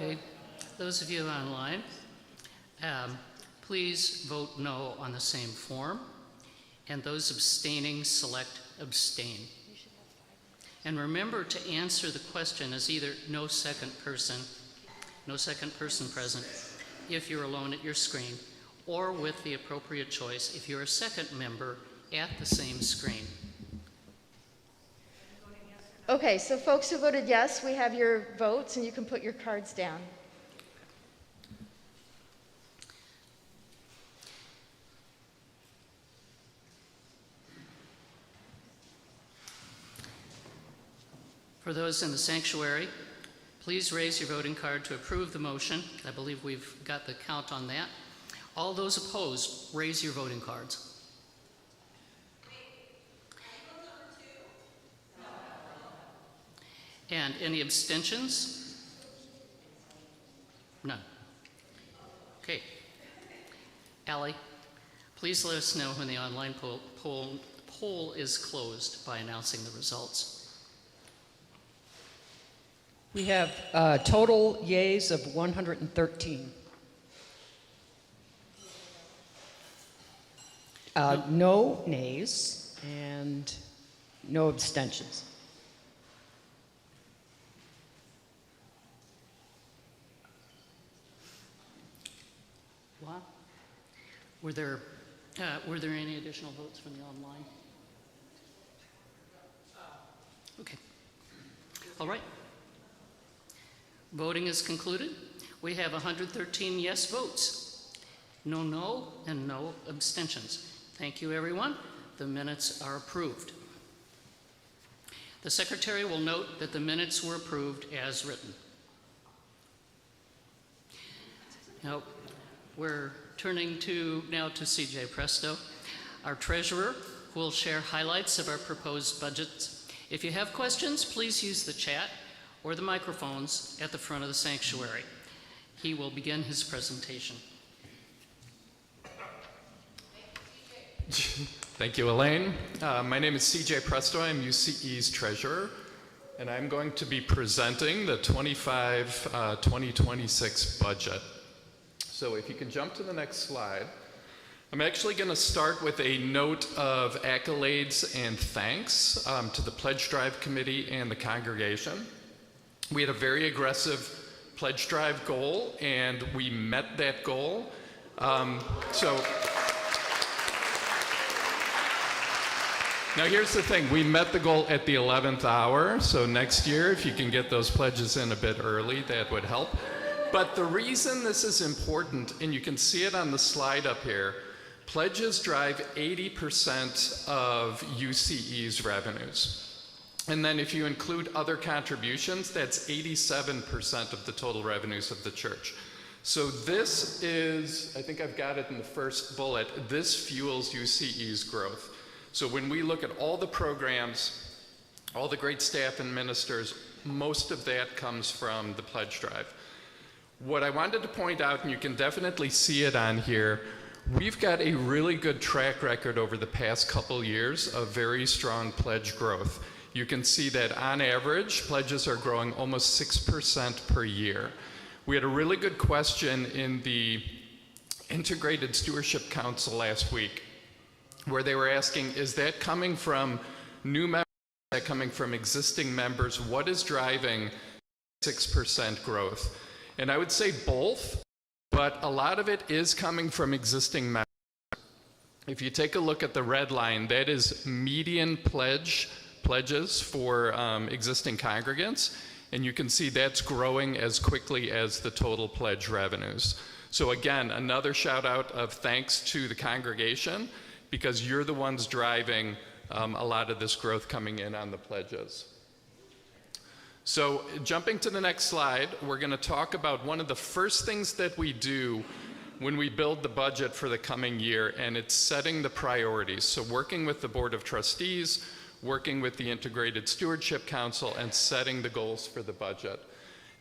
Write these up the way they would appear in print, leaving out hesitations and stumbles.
Okay. Those of you online, please vote no on the same form, and those abstaining select abstain. And remember to answer the question as either no second person present if you're alone at your screen, or with the appropriate choice if you're a second member at the same screen. Okay, so folks who voted yes, we have your votes and you can put your cards down. For those in the sanctuary, please raise your voting card to approve the motion. I believe we've got the count on that. All those opposed, raise your voting cards. And any abstentions? None. Okay. Allie, please let us know when the online poll is closed by announcing the results. We have total yeas of 113. No nays and no abstentions. Wow. Were there any additional votes from the online? Okay. All right. Voting is concluded. We have 113 yes votes, no, and no abstentions. Thank you, everyone. The minutes are approved. The secretary will note that the minutes were approved as written. Now, we're turning now to CJ Presto, our treasurer, who will share highlights of our proposed budgets. If you have questions, please use the chat or the microphones at the front of the sanctuary. He will begin his presentation. Thank you, Elaine. My name is CJ Presto. I'm UCE's treasurer, and I'm going to be presenting the 2026 budget. So if you can jump to the next slide. I'm actually going to start with a note of accolades and thanks to the Pledge Drive Committee and the congregation. We had a very aggressive pledge drive goal, and we met that goal. Now here's the thing, we met the goal at the 11th hour, so next year, if you can get those pledges in a bit early, that would help. But the reason this is important, and you can see it on the slide up here, pledges drive 80% of UCE's revenues. And then if you include other contributions, that's 87% of the total revenues of the church. So this is, I think I've got it in the first bullet, this fuels UCE's growth. So when we look at all the programs, all the great staff and ministers, most of that comes from the pledge drive. What I wanted to point out, and you can definitely see it on here, we've got a really good track record over the past couple years of very strong pledge growth. You can see that on average, pledges are growing almost 6% per year. We had a really good question in the Integrated Stewardship Council last week, where they were asking, is that coming from new members, is that coming from existing members? What is driving 6% growth? And I would say both, but a lot of it is coming from existing members. If you take a look at the red line, that is median pledges for existing congregants, and you can see that's growing as quickly as the total pledge revenues. So again, another shout out of thanks to the congregation, because you're the ones driving a lot of this growth coming in on the pledges. So jumping to the next slide, we're going to talk about one of the first things that we do when we build the budget for the coming year, and it's setting the priorities. So working with the Board of Trustees, working with the Integrated Stewardship Council, and setting the goals for the budget.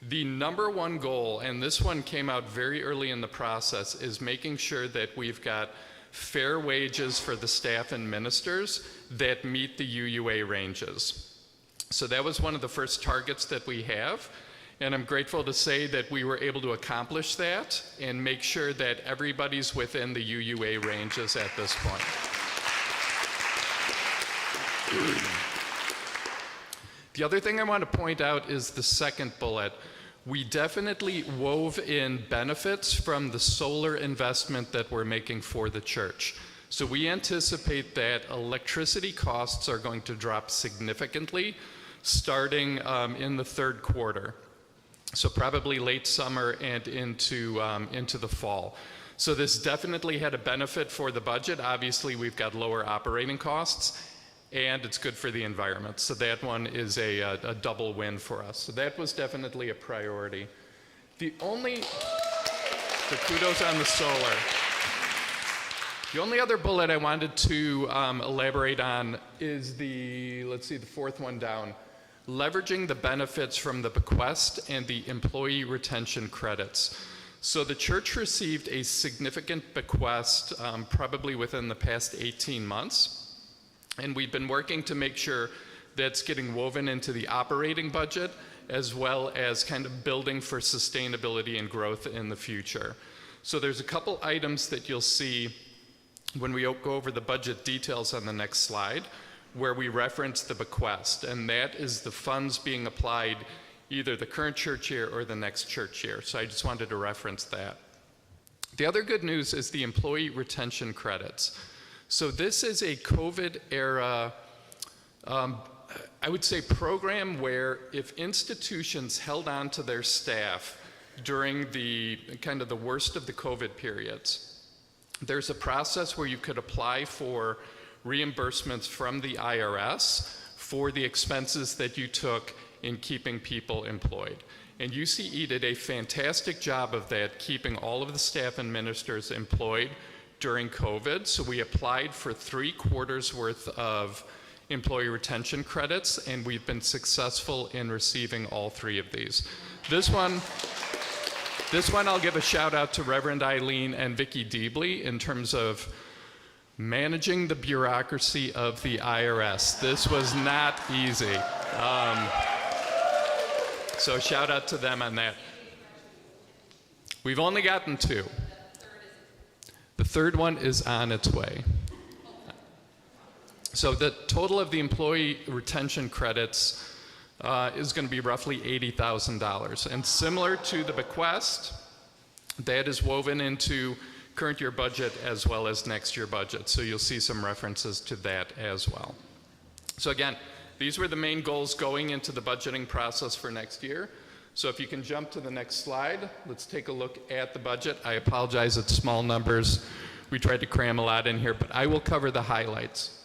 The number one goal, and this one came out very early in the process, is making sure that we've got fair wages for the staff and ministers that meet the UUA ranges. So that was one of the first targets that we have. And I'm grateful to say that we were able to accomplish that and make sure that everybody's within the UUA ranges at this point. The other thing I want to point out is the second bullet. We definitely wove in benefits from the solar investment that we're making for the church. So we anticipate that electricity costs are going to drop significantly starting in the third quarter. So probably late summer and into the fall. So this definitely had a benefit for the budget. Obviously, we've got lower operating costs, and it's good for the environment. So that one is a double win for us. So that was definitely a priority. The kudos on the solar. The only other bullet I wanted to elaborate on is the fourth one down. Leveraging the benefits from the bequest and the employee retention credits. So the church received a significant bequest probably within the past 18 months. And we've been working to make sure that's getting woven into the operating budget as well as kind of building for sustainability and growth in the future. So there's a couple items that you'll see when we go over the budget details on the next slide, where we reference the bequest, and that is the funds being applied either the current church year or the next church year. So I just wanted to reference that. The other good news is the employee retention credits. So this is a COVID era, I would say, program where if institutions held on to their staff during the kind of the worst of the COVID periods, there's a process where you could apply for reimbursements from the IRS for the expenses that you took in keeping people employed. And UCE did a fantastic job of that, keeping all of the staff and ministers employed during COVID. So we applied for 3 quarters worth of employee retention credits, and we've been successful in receiving all 3 of these. This one I'll give a shout out to Reverend Eileen and Vicki Deebley in terms of managing the bureaucracy of the IRS. This was not easy. So shout out to them on that. We've only gotten 2. The third one is on its way. So the total of the employee retention credits is going to be roughly $80,000. And similar to the bequest, that is woven into current year budget as well as next year budget. So you'll see some references to that as well. So again, these were the main goals going into the budgeting process for next year. So if you can jump to the next slide, let's take a look at the budget. I apologize, it's small numbers. We tried to cram a lot in here, but I will cover the highlights.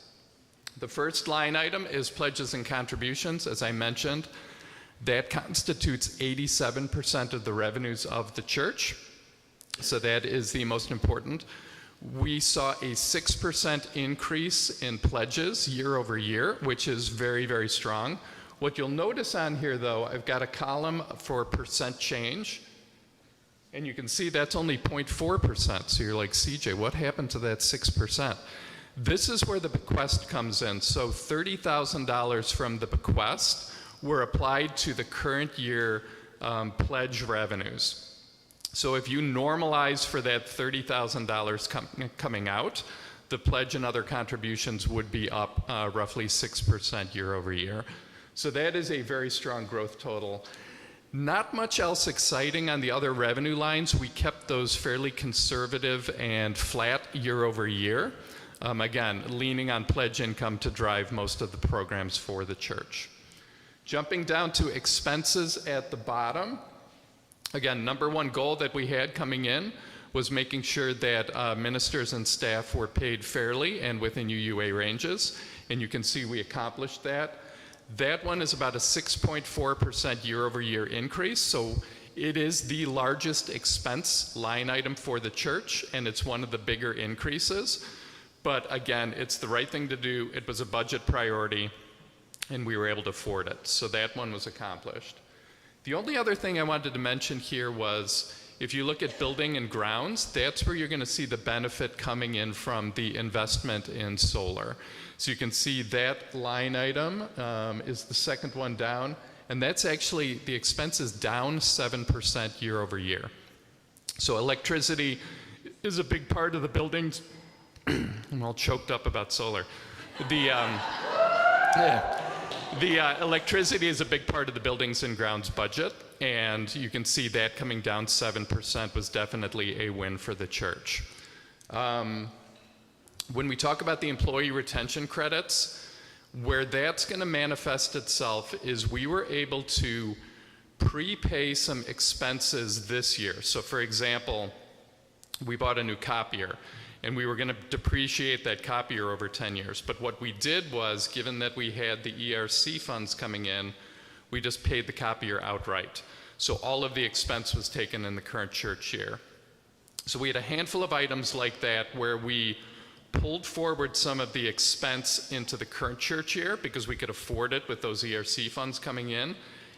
The first line item is pledges and contributions. As I mentioned, that constitutes 87% of the revenues of the church. So that is the most important. We saw a 6% increase in pledges year over year, which is very, very strong. What you'll notice on here, though, I've got a column for percent change, and you can see that's only 0.4%. So you're like, CJ, what happened to that 6%? This is where the bequest comes in. So $30,000 from the bequest were applied to the current year pledge revenues. So if you normalize for that $30,000 coming out, the pledge and other contributions would be up roughly 6% year over year. So that is a very strong growth total. Not much else exciting on the other revenue lines. We kept those fairly conservative and flat year over year. Again, leaning on pledge income to drive most of the programs for the church. Jumping down to expenses at the bottom. Again, number one goal that we had coming in was making sure that ministers and staff were paid fairly and within UUA ranges. And you can see we accomplished that. That one is about a 6.4% year over year increase. So it is the largest expense line item for the church, and it's one of the bigger increases. But again, it's the right thing to do. It was a budget priority, and we were able to afford it. So that one was accomplished. The only other thing I wanted to mention here was, if you look at building and grounds, that's where you're going to see the benefit coming in from the investment in solar. So you can see that line item is the second one down, and that's actually, the expense is down 7% year over year. So electricity is a big part of the buildings. I'm all choked up about solar. The electricity is a big part of the buildings and grounds budget, and you can see that coming down 7% was definitely a win for the church. When we talk about the employee retention credits, where that's going to manifest itself is we were able to prepay some expenses this year. So for example, we bought a new copier, and we were going to depreciate that copier over 10 years. But what we did was, given that we had the ERC funds coming in, we just paid the copier outright. So all of the expense was taken in the current church year. So we had a handful of items like that where we pulled forward some of the expense into the current church year because we could afford it with those ERC funds coming in,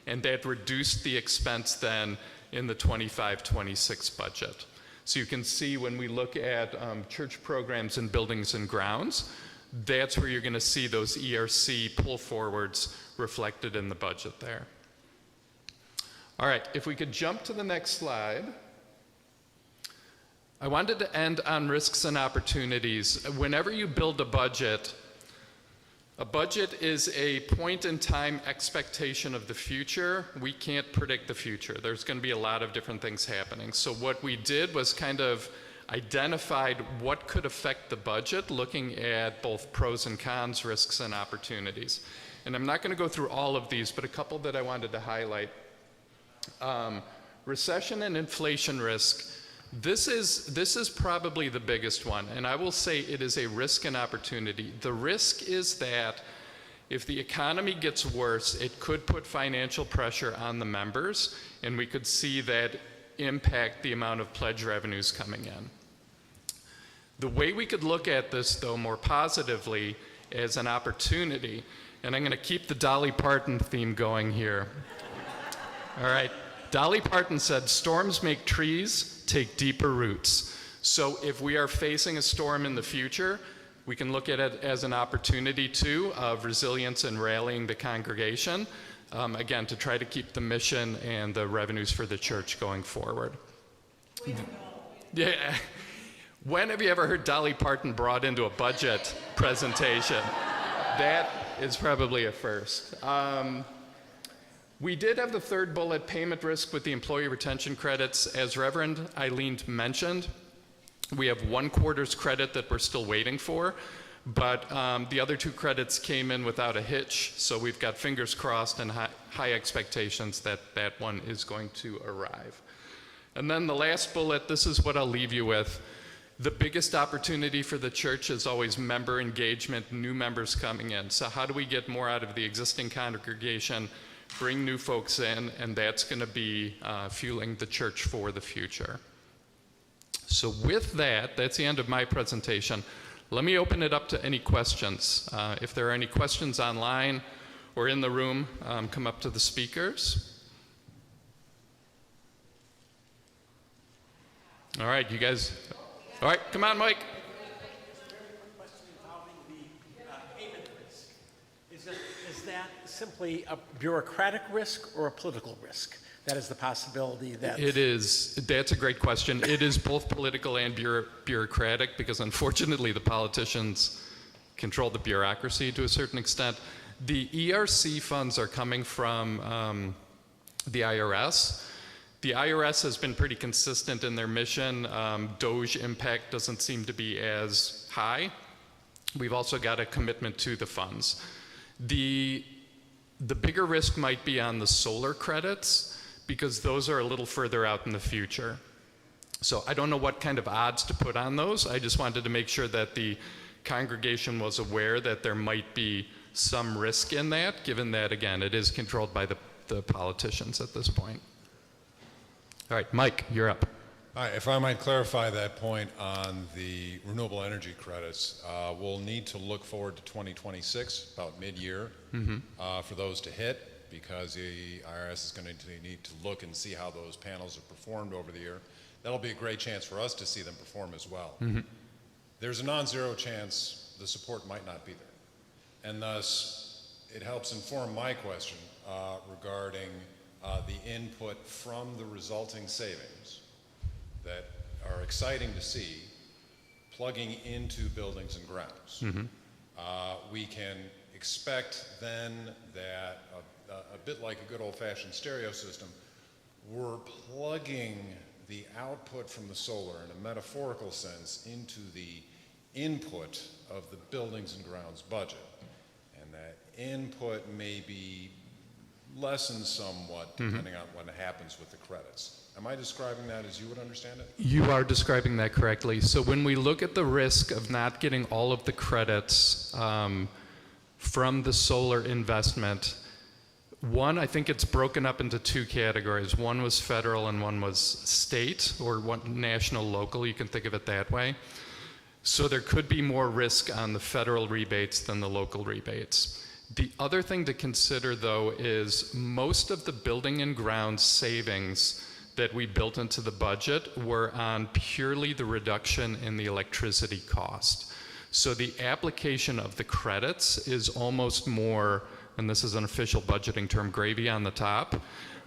and that reduced the expense then in the 25-26 budget. So you can see when we look at church programs and buildings and grounds, that's where you're going to see those ERC pull forwards reflected in the budget there. All right, if we could jump to the next slide. I wanted to end on risks and opportunities. Whenever you build a budget is a point-in-time expectation of the future. We can't predict the future. There's going to be a lot of different things happening. So what we did was kind of identified what could affect the budget, looking at both pros and cons, risks and opportunities. And I'm not going to go through all of these, but a couple that I wanted to highlight. Recession and inflation risk. This is probably the biggest one, and I will say it is a risk and opportunity. The risk is that if the economy gets worse, it could put financial pressure on the members, and we could see that impact the amount of pledge revenues coming in. The way we could look at this, though, more positively as an opportunity, and I'm going to keep the Dolly Parton theme going here. All right. Dolly Parton said, "Storms make trees take deeper roots." So if we are facing a storm in the future, we can look at it as an opportunity too of resilience and rallying the congregation, again, to try to keep the mission and the revenues for the church going forward. Yeah. When have you ever heard Dolly Parton brought into a budget presentation? That is probably a first. We did have the third bullet, payment risk with the employee retention credits. As Reverend Eileen mentioned, we have 1 quarter's credit that we're still waiting for, but the other 2 credits came in without a hitch, so we've got fingers crossed and high expectations that that one is going to arrive. And then the last bullet, this is what I'll leave you with. The biggest opportunity for the church is always member engagement, new members coming in. So how do we get more out of the existing congregation, bring new folks in, and that's going to be fueling the church for the future. So with that, that's the end of my presentation. Let me open it up to any questions. If there are any questions online or in the room, come up to the speakers. All right, you guys. All right, come on, Mike. Is that simply a bureaucratic risk or a political risk? That is the possibility that... It is. That's a great question. It is both political and bureaucratic because unfortunately the politicians control the bureaucracy to a certain extent. The ERC funds are coming from the IRS. The IRS has been pretty consistent in their mission. DOGE impact doesn't seem to be as high. We've also got a commitment to the funds. The bigger risk might be on the solar credits because those are a little further out in the future. So I don't know what kind of odds to put on those. I just wanted to make sure that the congregation was aware that there might be some risk in that, given that, again, it is controlled by the politicians at this point. All right, Mike, you're up. All right, if I might clarify that point on the renewable energy credits, we'll need to look forward to 2026, about mid-year, for those to hit, because the IRS is going to need to look and see how those panels have performed over the year. That'll be a great chance for us to see them perform as well. There's a non-zero chance the support might not be there, and thus it helps inform my question regarding the input from the resulting savings that are exciting to see plugging into buildings and grounds. We can expect then that a bit like a good old-fashioned stereo system, we're plugging the output from the solar in a metaphorical sense into the input of the buildings and grounds budget. And that input may be lessened somewhat depending on what happens with the credits. Am I describing that as you would understand it? You are describing that correctly. So when we look at the risk of not getting all of the credits from the solar investment, one, I think it's broken up into two categories. One was federal and one was state, or one national, local. You can think of it that way. So there could be more risk on the federal rebates than the local rebates. The other thing to consider, though, is most of the building and grounds savings that we built into the budget were on purely the reduction in the electricity cost. So the application of the credits is almost more, and this is an official budgeting term, gravy on the top.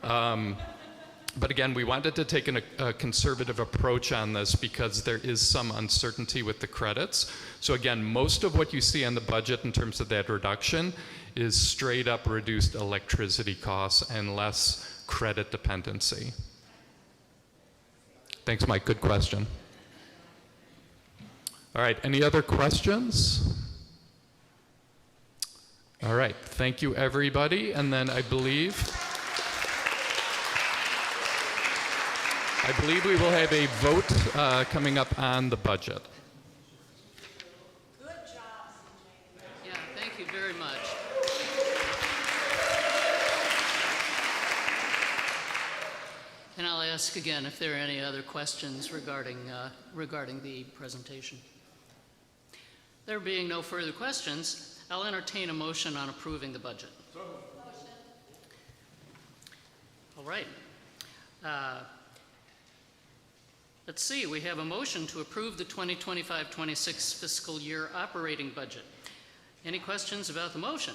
But again, we wanted to take a conservative approach on this because there is some uncertainty with the credits. So again, most of what you see on the budget in terms of that reduction is straight up reduced electricity costs and less credit dependency. Thanks, Mike. Good question. All right, any other questions? All right, thank you, everybody. And then I believe we will have a vote coming up on the budget. Good job, CJ. Yeah, thank you very much. And I'll ask again if there are any other questions regarding the presentation. There being no further questions, I'll entertain a motion on approving the budget. Motion. All right. Let's see, we have a motion to approve the 2025-26 fiscal year operating budget. Any questions about the motion?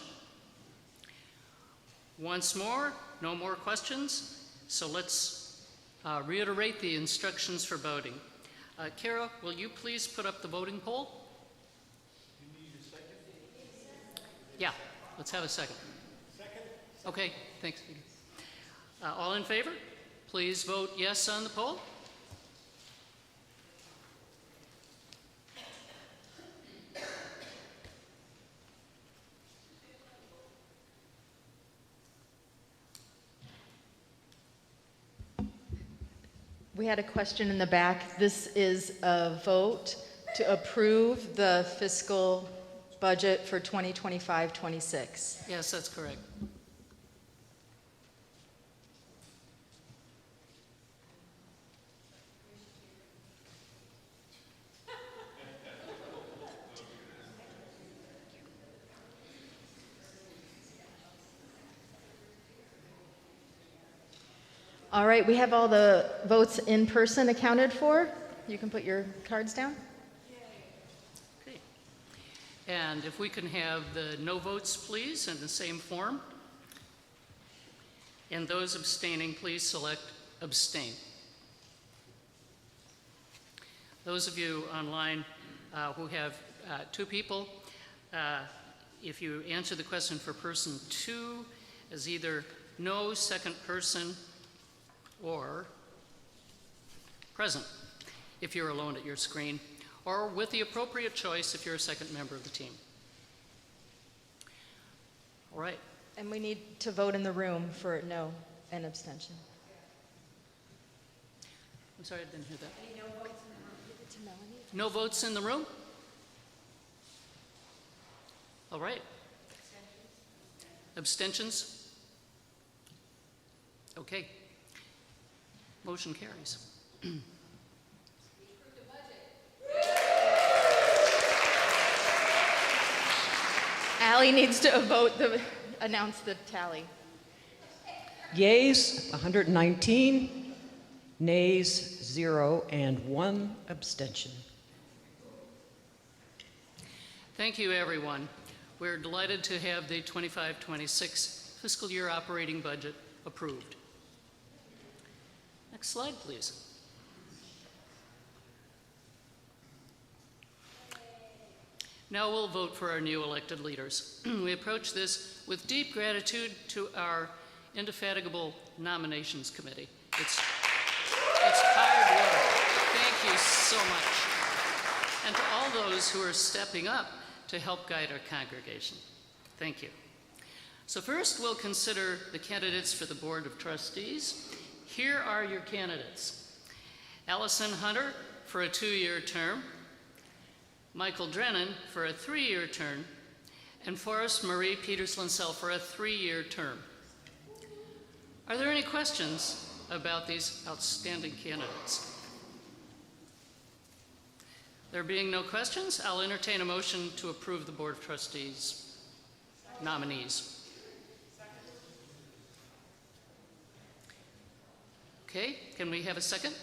Once more, no more questions? So let's reiterate the instructions for voting. Kara, will you please put up the voting poll? You need a second? Yeah, let's have a second. Second? Okay, thanks. All in favor? Please vote yes on the poll. We had a question in the back. This is a vote to approve the fiscal budget for 2025-26. Yes, that's correct. All right, we have all the votes in person accounted for. You can put your cards down. Okay. And if we can have the no votes, please, in the same form. And those abstaining, please select abstain. Those of you online who have two people, if you answer the question for person two as either no, second person, or present if you're alone at your screen, or with the appropriate choice if you're a second member of the team. All right. And we need to vote in the room for no and abstention. I'm sorry, I didn't hear that. Any no votes in the room? Give it to Melanie. No votes in the room? All right. Abstentions? Okay. Motion carries. Allie needs to announce the tally. Yeas, 119, nays, 0, and 1 abstention. Thank you, everyone. We're delighted to have the 25-26 fiscal year operating budget approved. Next slide, please. Now we'll vote for our new elected leaders. We approach this with deep gratitude to our indefatigable nominations committee. It's hard work. Thank you so much. And to all those who are stepping up to help guide our congregation. Thank you. So first, we'll consider the candidates for the Board of Trustees. Here are your candidates. Allison Hunter for a 2-year term, Michael Drennan for a 3-year term, and Forrest Marie Peters-Linsell for a 3-year term. Are there any questions about these outstanding candidates? There being no questions, I'll entertain a motion to approve the Board of Trustees nominees. Okay, can we have a second?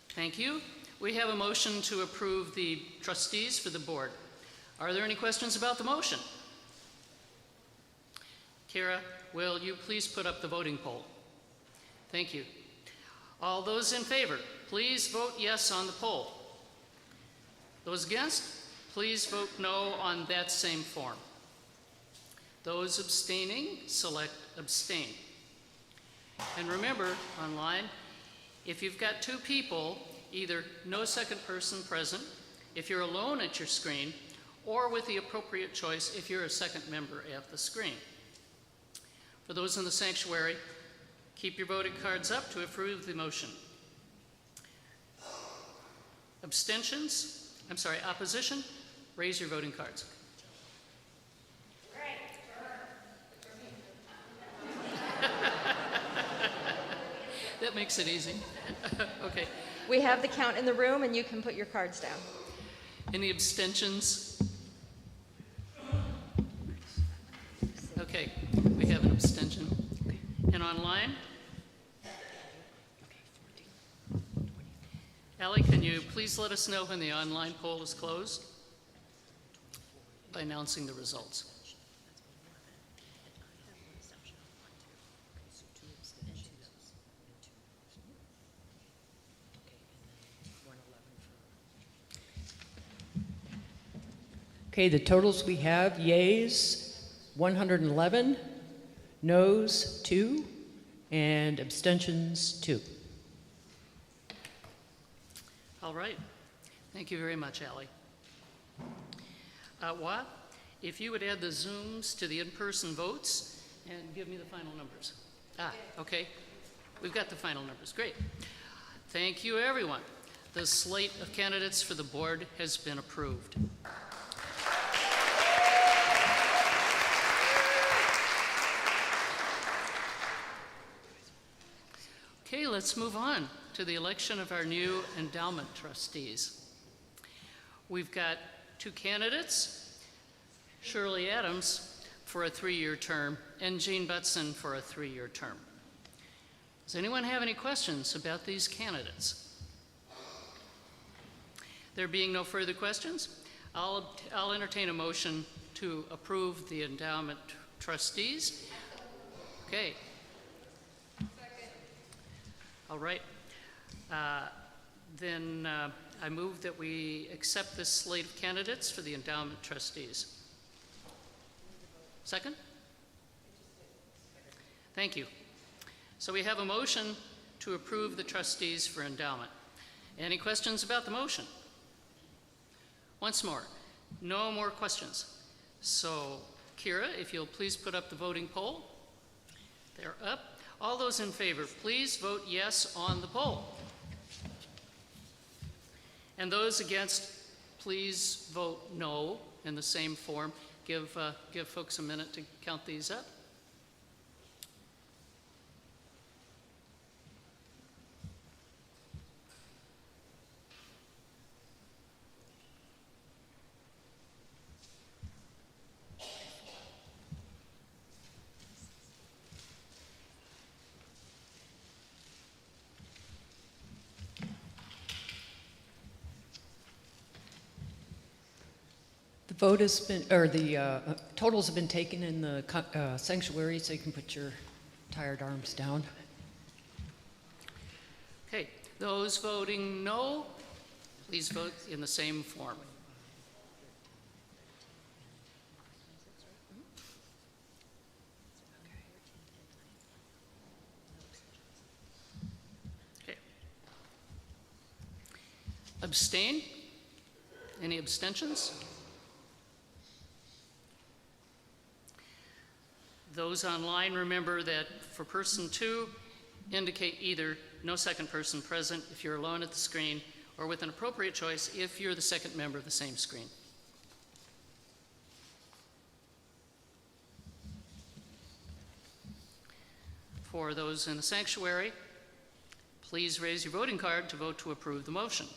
Thank you. We have a motion to approve the trustees for the board. Are there any questions about the motion? Kira, will you please put up the voting poll? Thank you. All those in favor, please vote yes on the poll. Those against, please vote no on that same form. Those abstaining, select abstain. And remember, online, if you've got 2 people, either no second person present, if you're alone at your screen, or with the appropriate choice if you're a second member at the screen. For those in the sanctuary, keep your voting cards up to approve the motion. Opposition, raise your voting cards. That makes it easy. Okay. We have the count in the room, and you can put your cards down. Any abstentions? Okay, we have an abstention. And online? Allie, can you please let us know when the online poll is closed? By announcing the results. Okay, the totals we have: yeas 111, noes 2, and abstentions 2. All right. Thank you very much, Allie. Watt, if you would add the Zooms to the in-person votes and give me the final numbers. Okay. We've got the final numbers. Great. Thank you, everyone. The slate of candidates for the board has been approved. Okay, let's move on to the election of our new endowment trustees. We've got 2 candidates, Shirley Adams for a 3-year term and Jean Butson for a 3-year term. Does anyone have any questions about these candidates? There being no further questions, I'll entertain a motion to approve the endowment trustees. Okay. All right. Then I move that we accept this slate of candidates for the endowment trustees. Second? Thank you. So we have a motion to approve the trustees for endowment. Any questions about the motion? Once more, no more questions. So Kira, if you'll please put up the voting poll. They're up. All those in favor, please vote yes on the poll. And those against, please vote no in the same form. Give folks a minute to count these up. The vote has been, or the totals have been taken in the sanctuary, so you can put your tired arms down. Okay, those voting no, please vote in the same form. Okay. Abstain? Any abstentions? Those online, remember that for person 2, indicate either no second person present if you're alone at the screen, or with an appropriate choice if you're the second member of the same screen. For those in the sanctuary, please raise your voting card to vote to approve the motion.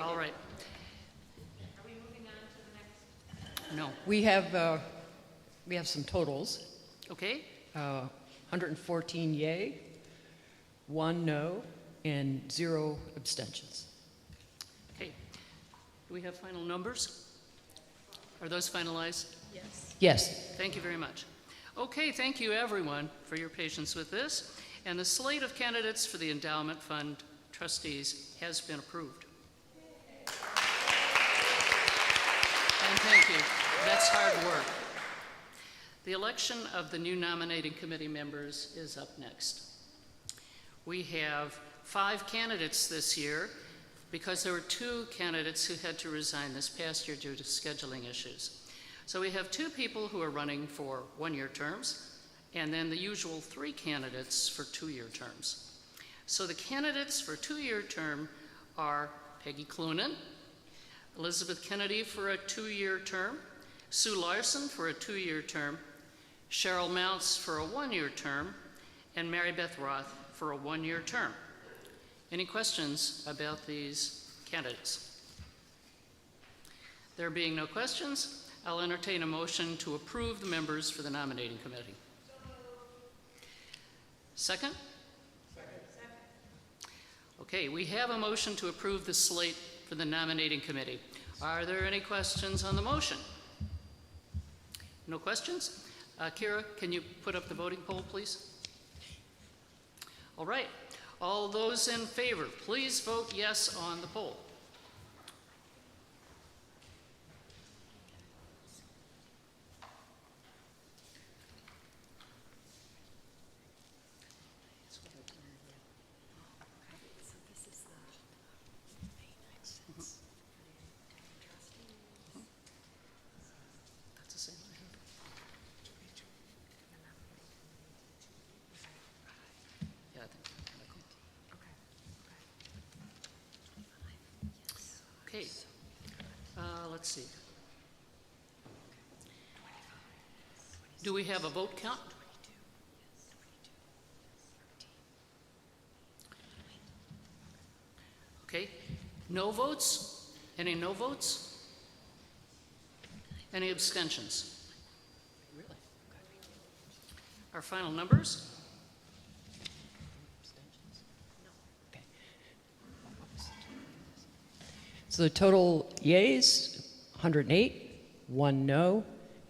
All right. Are we moving on to the next? No. We have some totals. Okay. 114 yay, 1 no, and 0 abstentions. Okay. Do we have final numbers? Are those finalized? Yes. Thank you very much. Okay, thank you everyone for your patience with this. And the slate of candidates for the Endowment Fund trustees has been approved. And thank you. That's hard work. The election of the new nominating committee members is up next. We have 5 candidates this year because there were 2 candidates who had to resign this past year due to scheduling issues. So we have 2 people who are running for 1-year terms, and then the usual 3 candidates for 2-year terms. So the candidates for 2-year term are Peggy Clunan, Elizabeth Kennedy for a 2-year term, Sue Larson for a 2-year term, Cheryl Mounts for a 1-year term, and Mary Beth Roth for a 1-year term. Any questions about these candidates? There being no questions, I'll entertain a motion to approve the members for the nominating committee. Second? Second. Okay, we have a motion to approve the slate for the nominating committee. Are there any questions on the motion? No questions? Kira, can you put up the voting poll, please? All right. All those in favor, please vote yes on the poll. That's the same I have. Yeah, I think that's kind of cool. Okay. Let's see. Do we have a vote count? Okay. No votes? Any no votes? Any abstentions? Really? Our final numbers? So the total yays, 108, 1 no,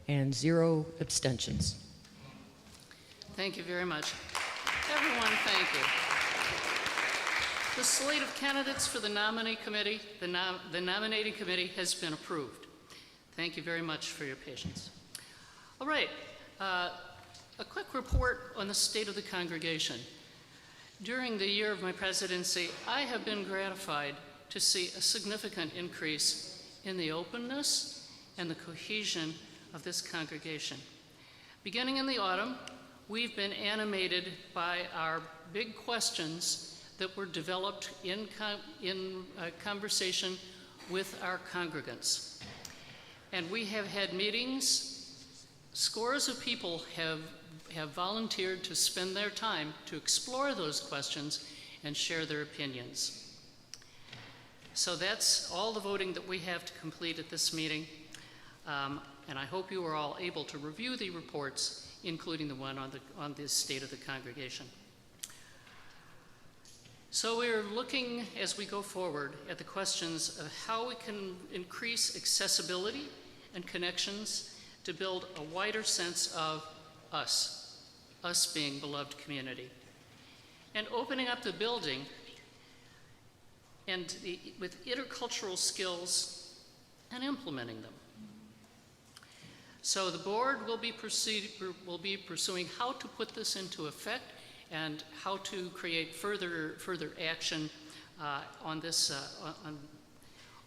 and 0 abstentions. Thank you very much. Everyone, thank you. The slate of candidates for the nominating committee, the nominating committee has been approved. Thank you very much for your patience. All right, a quick report on the state of the congregation. During the year of my presidency, I have been gratified to see a significant increase in the openness and the cohesion of this congregation. Beginning in the autumn, we've been animated by our big questions that were developed in conversation with our congregants. And we have had meetings. Scores of people have volunteered to spend their time to explore those questions and share their opinions. So that's all the voting that we have to complete at this meeting. And I hope you are all able to review the reports, including the one on the state of the congregation. So we're looking as we go forward at the questions of how we can increase accessibility and connections to build a wider sense of us being beloved community, and opening up the building and with intercultural skills and implementing them. So the board will be pursuing how to put this into effect and how to create further action on this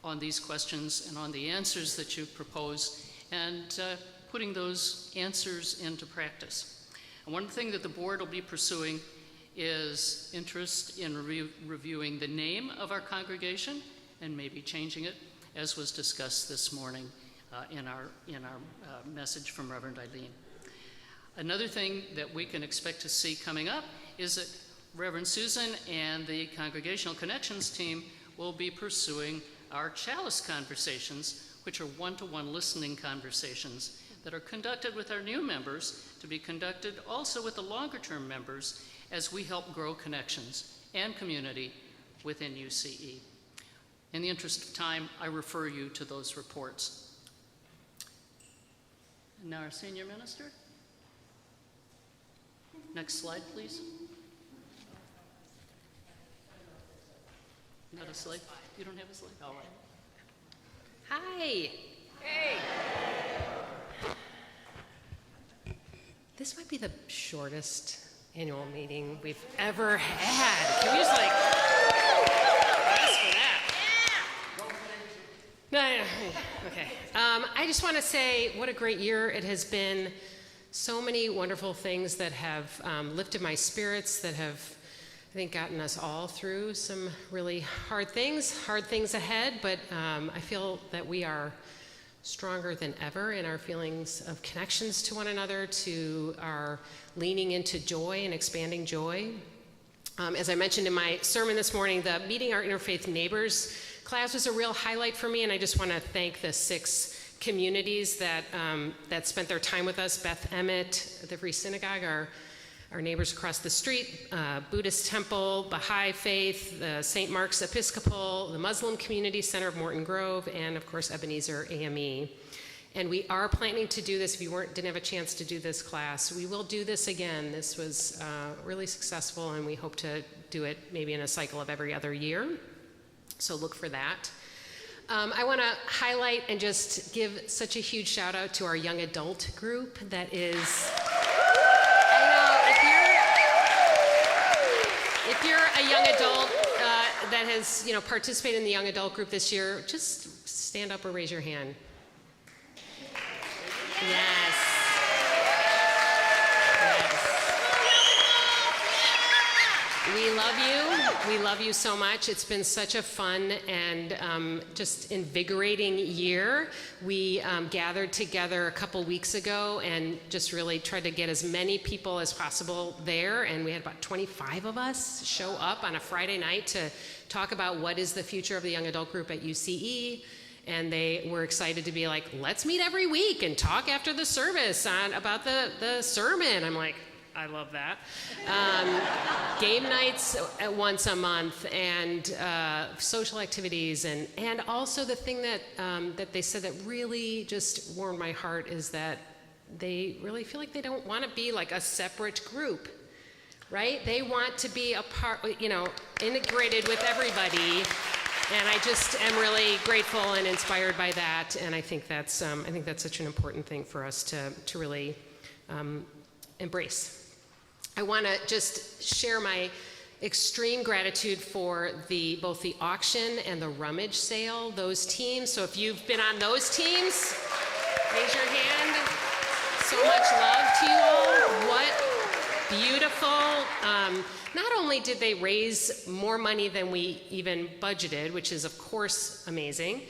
on these questions and on the answers that you've proposed, and putting those answers into practice. And one thing that the board will be pursuing is interest in reviewing the name of our congregation and maybe changing it, as was discussed this morning in our message from Reverend Eileen. Another thing that we can expect to see coming up is that Reverend Susan and the Congregational Connections team will be pursuing our chalice conversations, which are one-to-one listening conversations that are conducted with our new members, to be conducted also with the longer-term members as we help grow connections and community within UCE. In the interest of time, I refer you to those reports. And now our senior minister. Next slide, please. Not a slide? You don't have a slide? All right. Hi. Hey. This might be the shortest annual meeting we've ever had. Can we just ask for that? No, okay. I just want to say what a great year it has been. So many wonderful things that have lifted my spirits, that have, I think, gotten us all through some really hard things ahead, but I feel that we are stronger than ever in our feelings of connections to one another, to our leaning into joy and expanding joy. As I mentioned in my sermon this morning, the Meeting Our Interfaith Neighbors class was a real highlight for me, and I just want to thank the 6 communities that spent their time with us. Beth Emmett, the Free Synagogue, our neighbors across the street, Buddhist Temple, Baha'i Faith, the St. Mark's Episcopal, the Muslim Community Center of Morton Grove, and of course Ebenezer AME. And we are planning to do this. If you didn't have a chance to do this class, we will do this again. This was really successful, and we hope to do it maybe in a cycle of every other year. So look for that. I want to highlight and just give such a huge shout out to our young adult group that is, if you're a young adult that has participated in the young adult group this year, just stand up or raise your hand. Yes. We love you. We love you so much. It's been such a fun and just invigorating year. We gathered together a couple weeks ago and just really tried to get as many people as possible there. And we had about 25 of us show up on a Friday night to talk about what is the future of the young adult group at UCE. And they were excited to be like, let's meet every week and talk after the service about the sermon. I'm like, I love that. Game nights once a month, and social activities, and also the thing that they said that really just warmed my heart is that they really feel like they don't want to be like a separate group, right? They want to be a part, integrated with everybody, and I just am really grateful and inspired by that. And I think that's such an important thing for us to really embrace. I want to just share my extreme gratitude for both the auction and the rummage sale, those teams. So if you've been on those teams, raise your hand. So much love to you all. What beautiful. Not only did they raise more money than we even budgeted, which is of course amazing,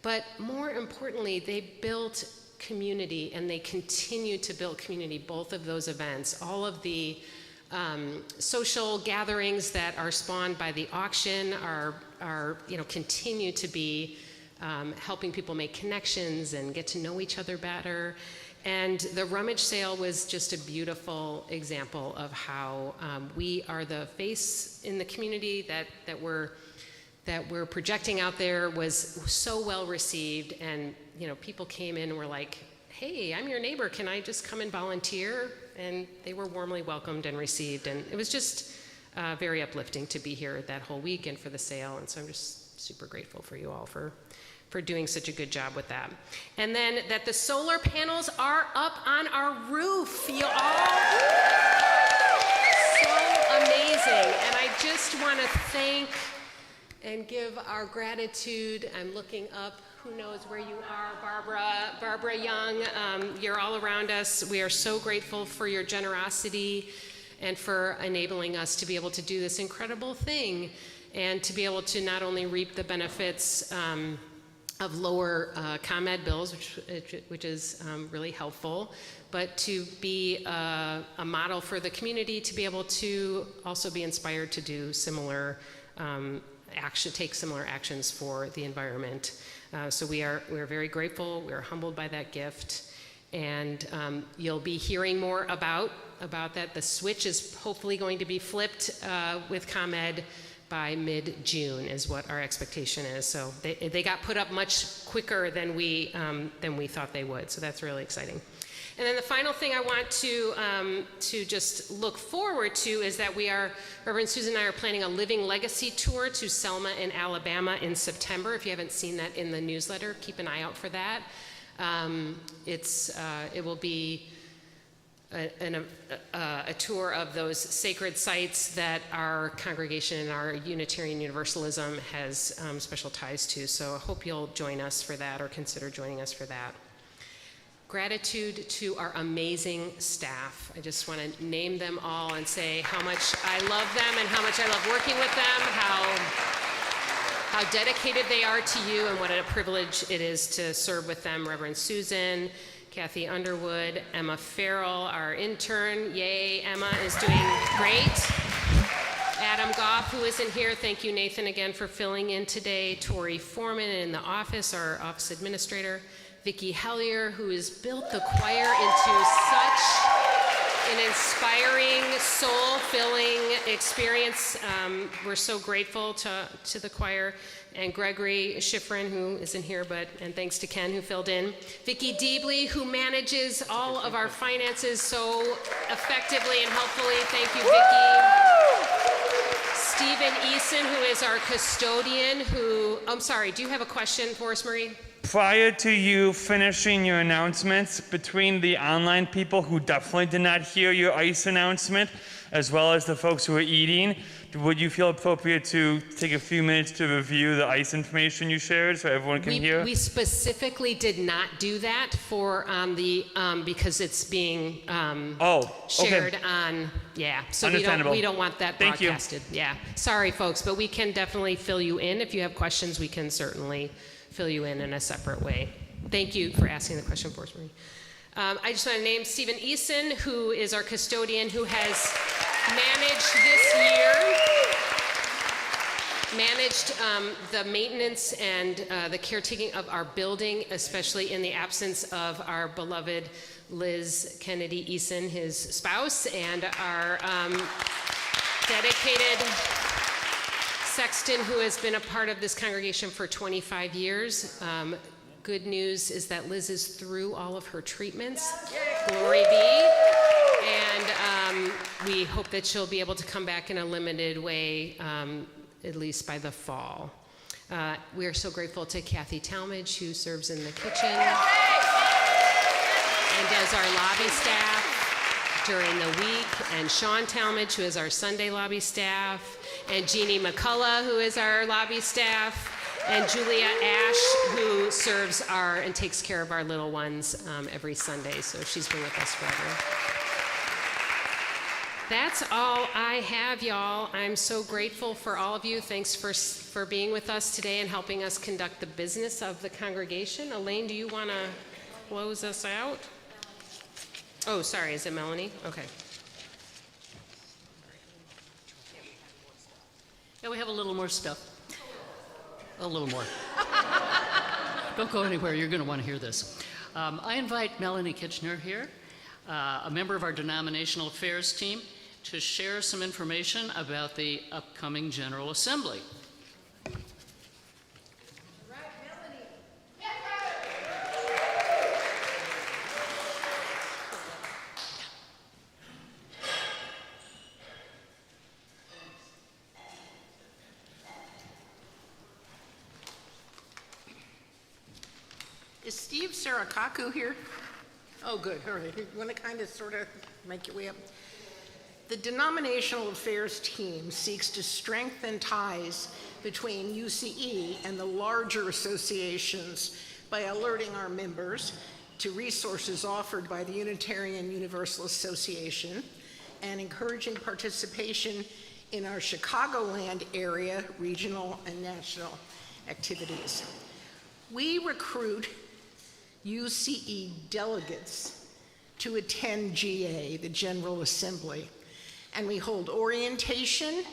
but more importantly, they built community, and they continue to build community, both of those events. All of the social gatherings that are spawned by the auction are continue to be helping people make connections and get to know each other better. And the rummage sale was just a beautiful example of how we are the face in the community that we're projecting out there. Was so well received, and people came in and were like, "Hey, I'm your neighbor. Can I just come and volunteer?" And they were warmly welcomed and received, and it was just very uplifting to be here that whole week and for the sale. And so I'm just super grateful for you all for doing such a good job with that. And then that the solar panels are up on our roof, you all. So amazing. And I just want to thank and give our gratitude. I'm looking up, who knows where you are, Barbara Young. You're all around us. We are so grateful for your generosity and for enabling us to be able to do this incredible thing and to be able to not only reap the benefits of lower ComEd bills, which is really helpful, but to be a model for the community, to be able to also be inspired to do similar take similar actions for the environment. So we are very grateful. We are humbled by that gift, and you'll be hearing more about that. The switch is hopefully going to be flipped with ComEd by mid-June is what our expectation is. So they got put up much quicker than we thought they would. So that's really exciting. And then the final thing I want to just look forward to is that Reverend Susan and I are planning a Living Legacy tour to Selma in Alabama in September. If you haven't seen that in the newsletter, keep an eye out for that. It will be a tour of those sacred sites that our congregation and our Unitarian Universalism has special ties to. So I hope you'll join us for that or consider joining us for that. Gratitude to our amazing staff. I just want to name them all and say how much I love them and how much I love working with them, how dedicated they are to you, and what a privilege it is to serve with them. Reverend Susan, Kathy Underwood, Emma Farrell, our intern. Yay, Emma is doing great. Adam Goff, who isn't here. Thank you, Nathan, again for filling in today. Tori Foreman in the office, our office administrator. Vicki Hellier, who has built the choir into such an inspiring, soul-filling experience. We're so grateful to the choir. And Gregory Schifrin, who isn't here, and thanks to Ken, who filled in. Vicki Deebley, who manages all of our finances so effectively and helpfully. Thank you, Vicki. Stephen Eason, who is our custodian, I'm sorry, do you have a question for us, Marie? Prior to you finishing your announcements, between the online people who definitely did not hear your ICE announcement, as well as the folks who are eating, would you feel appropriate to take a few minutes to review the ICE information you shared so everyone can hear? We specifically did not do that for because it's being shared on, so we don't want that broadcasted. Yeah, sorry folks, but we can definitely fill you in. If you have questions, we can certainly fill you in a separate way. Thank you for asking the question for us, Marie. I just want to name Stephen Eason, who is our custodian, who has managed the maintenance and the caretaking of our building, especially in the absence of our beloved Liz Kennedy Eason, his spouse, and our dedicated sexton, who has been a part of this congregation for 25 years. Good news is that Liz is through all of her treatments. Glory be. And we hope that she'll be able to come back in a limited way, at least by the fall. We are so grateful to Kathy Talmadge, who serves in the kitchen and does our lobby staff during the week, and Sean Talmadge, who is our Sunday lobby staff, and Jeannie McCullough, who is our lobby staff, and Julia Ash, who serves and takes care of our little ones every Sunday. So she's been with us forever. That's all I have, y'all. I'm so grateful for all of you. Thanks for being with us today and helping us conduct the business of the congregation. Elaine, do you want to close us out? Oh, sorry, is it Melanie? Okay. Yeah, we have a little more stuff. A little more. Don't go anywhere. You're going to want to hear this. I invite Melanie Kitchener here, a member of our denominational affairs team, to share some information about the upcoming General Assembly. Is Steve Sarakaku here? Oh, good, all right. You want to kind of sort of make your way up? The Denominational Affairs team seeks to strengthen ties between UCE and the larger associations by alerting our members to resources offered by the Unitarian Universalist Association and encouraging participation in our Chicagoland area regional and national activities. We recruit UCE delegates to attend GA, the General Assembly, and we hold orientation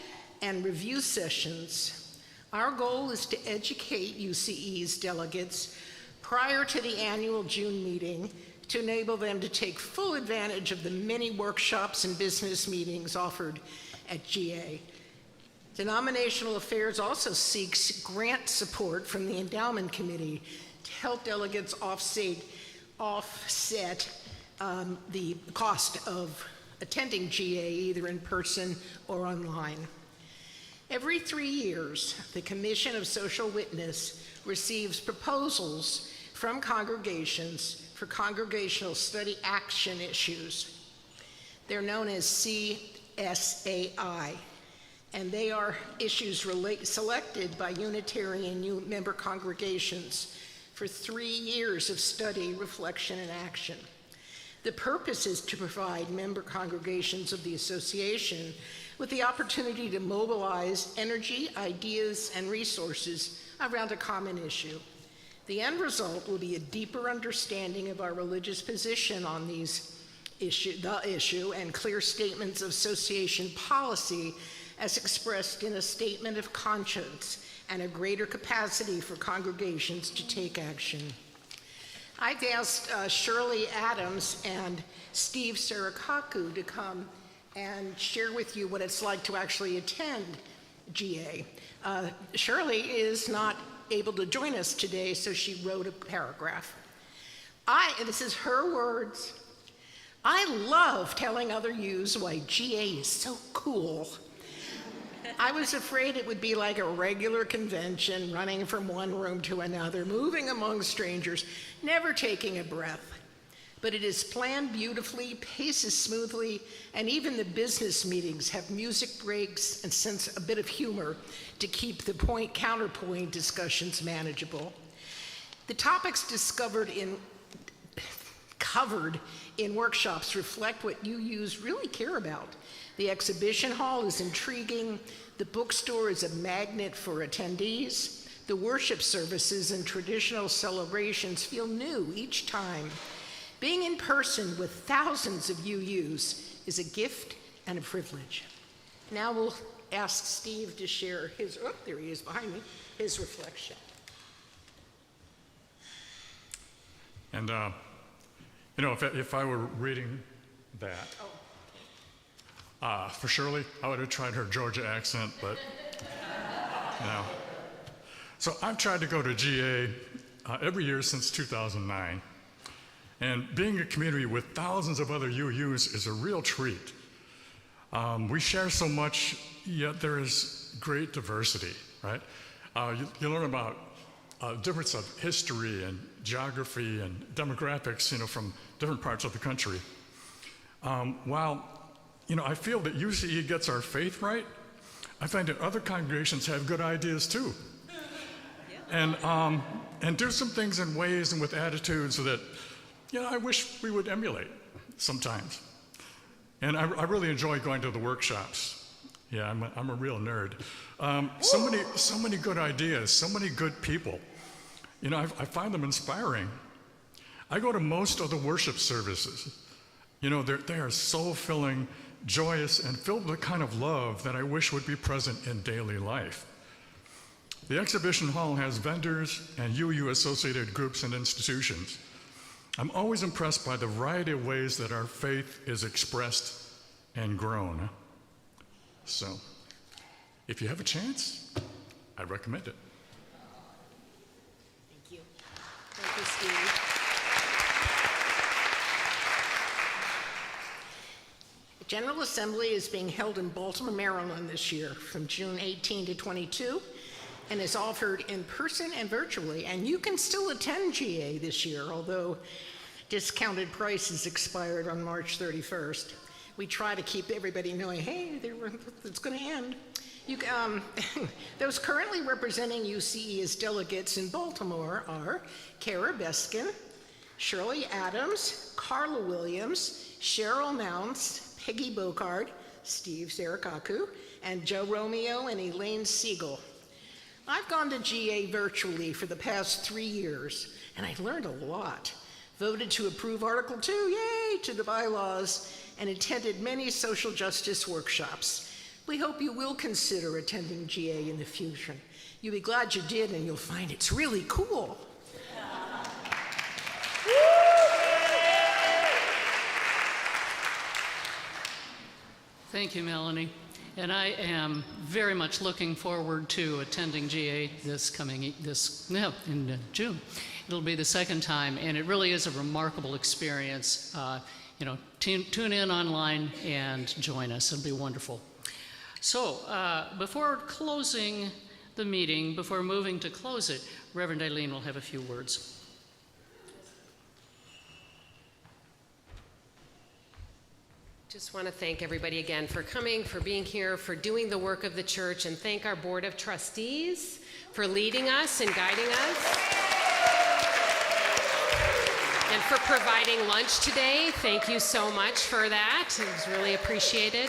and review sessions. Our goal is to educate UCE's delegates prior to the annual June meeting to enable them to take full advantage of the many workshops and business meetings offered at GA. Denominational Affairs also seeks grant support from the Endowment Committee to help delegates offset the cost of attending GA either in person or online. Every 3 years, the Commission of Social Witness receives proposals from congregations for congregational study action issues. They're known as CSAI, and they are issues selected by Unitarian member congregations for 3 years of study, reflection, and action. The purpose is to provide member congregations of the association with the opportunity to mobilize energy, ideas, and resources around a common issue. The end result will be a deeper understanding of our religious position on the issue and clear statements of association policy as expressed in a statement of conscience and a greater capacity for congregations to take action. I've asked Shirley Adams and Steve Sarakaku to come and share with you what it's like to actually attend GA. Shirley is not able to join us today, so she wrote a paragraph. And this is her words, "I love telling other youths why GA is so cool. I was afraid it would be like a regular convention, running from one room to another, moving among strangers, never taking a breath. But it is planned beautifully, paces smoothly, and even the business meetings have music breaks and a bit of humor to keep the point-counterpoint discussions manageable. The topics covered in workshops reflect what UUs really care about. The exhibition hall is intriguing, the bookstore is a magnet for attendees, the worship services and traditional celebrations feel new each time. Being in person with thousands of UUs is a gift and a privilege." Now we'll ask Steve to share his, oh, there he is behind me, his reflection. And, you know, if I were reading that, for Shirley, I would have tried her Georgia accent, but, you know. So I've tried to go to GA every year since 2009. And being a community with thousands of other UUs is a real treat. We share so much, yet there is great diversity, right? You learn about difference of history and geography and demographics, you know, from different parts of the country. While, you know, I feel that UCE gets our faith right, I find that other congregations have good ideas too. And do some things in ways and with attitudes that, you know, I wish we would emulate sometimes. And I really enjoy going to the workshops. Yeah, I'm a real nerd. So many good ideas, so many good people. You know, I find them inspiring. I go to most of the worship services. You know, they are soul-filling, joyous, and filled with the kind of love that I wish would be present in daily life. The exhibition hall has vendors and UU-associated groups and institutions. I'm always impressed by the variety of ways that our faith is expressed and grown. So, if you have a chance, I recommend it. Thank you. Thank you, Steve. The General Assembly is being held in Baltimore, Maryland this year from June 18 to 22 and is offered in person and virtually. And you can still attend GA this year, although discounted prices expired on March 31st. We try to keep everybody knowing, hey, it's going to end. Those currently representing UCE as delegates in Baltimore are Kara Beskin, Shirley Adams, Carla Williams, Cheryl Mounts, Peggy Bocard, Steve Sarakaku, and Joe Romeo and Elaine Siegel. I've gone to GA virtually for the past 3 years, and I've learned a lot. Voted to approve Article 2, yay, to the bylaws, and attended many social justice workshops. We hope you will consider attending GA in the future. You'll be glad you did, and you'll find it's really cool. Thank you, Melanie. And I am very much looking forward to attending GA in June. It'll be the second time, and it really is a remarkable experience. Tune in online and join us. It'll be wonderful. So, before closing the meeting, before moving to close it, Reverend Eileen will have a few words. Just want to thank everybody again for coming, for being here, for doing the work of the church, and thank our Board of Trustees for leading us and guiding us. And for providing lunch today. Thank you so much for that. It was really appreciated.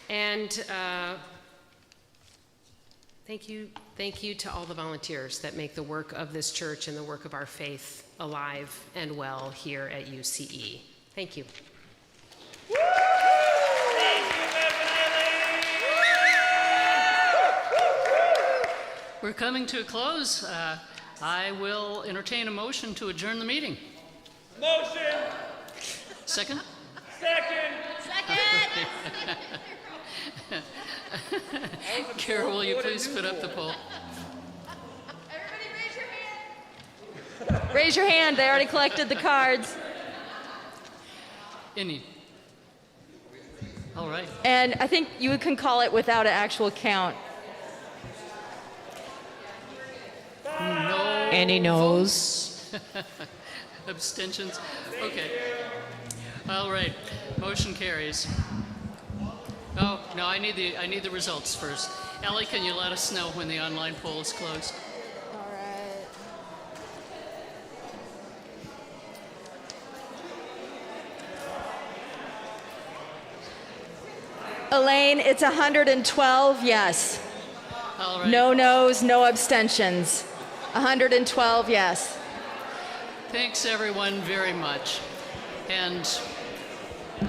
And thank you to all the volunteers that make the work of this church and the work of our faith alive and well here at UCE. Thank you. We're coming to a close. I will entertain a motion to adjourn the meeting. Motion. Second? Second. Carol, will you please put up the poll? Everybody raise your hand. Raise your hand. They already collected the cards. All right. And I think you can call it without an actual count. No. Any noes? Abstentions? Okay. All right. Motion carries. Oh, no, I need the results first. Ellie, can you let us know when the online poll is closed? All right. Elaine, it's 112 yes. All right. No no's, no abstentions. 112 yes. Thanks, everyone, very much. And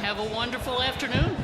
have a wonderful afternoon.